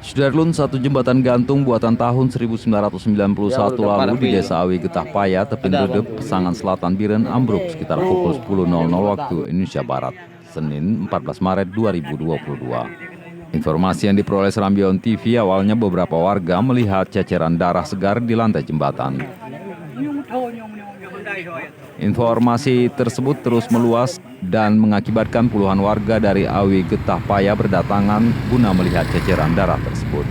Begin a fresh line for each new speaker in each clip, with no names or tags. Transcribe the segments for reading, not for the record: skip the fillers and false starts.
Sudarlun, satu jembatan gantung buatan tahun 1991 lalu di Desa Awi Getah Paya, Tepin Redep, Pesangan Selatan Biren ambruk sekitar pukul 10.00 waktu Indonesia Barat, Senin 14 Maret 2022. Informasi yang diperoleh Serambion TV, awalnya beberapa warga melihat ceceran darah segar di lantai jembatan. Informasi tersebut terus meluas dan mengakibatkan puluhan warga dari Awi Getah Paya berdatangan guna melihat ceceran darah tersebut.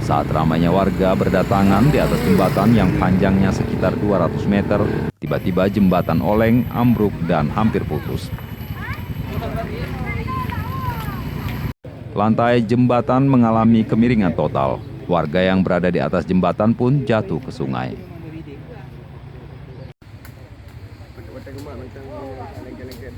Saat ramainya warga berdatangan di atas jembatan yang panjangnya sekitar 200 meter, tiba-tiba jembatan oleng, ambruk, dan hampir putus. Lantai jembatan mengalami kemiringan total. Warga yang berada di atas jembatan pun jatuh ke sungai.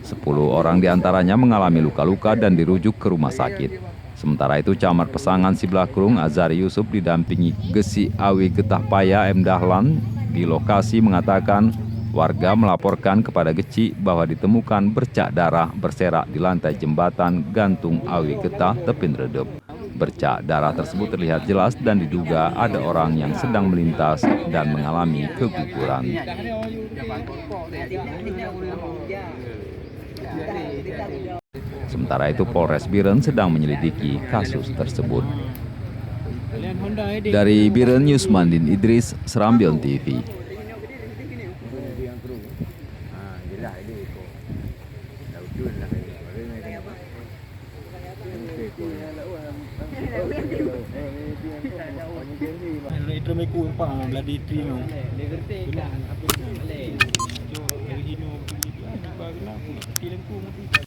10 orang diantaranya mengalami luka-luka dan dirujuk ke rumah sakit. Sementara itu, Camat Pesangan Siblakrung Azari Yusuf didampingi Gesi Awi Getah Paya M. Dahlan di lokasi mengatakan warga melaporkan kepada Geci bahwa ditemukan bercak darah berserak di lantai jembatan gantung Awi Getah Tepin Redep. Bercak darah tersebut terlihat jelas dan diduga ada orang yang sedang melintas dan mengalami keguguran. Sementara itu, Polres Biren sedang menyelidiki kasus tersebut. Dari Biren, Yusmandin Idris, Serambion TV.
Itu mai ku pang bloody tree no. Benar apa ni? Dari hino begitu. Di bawah aku tilang ku mati.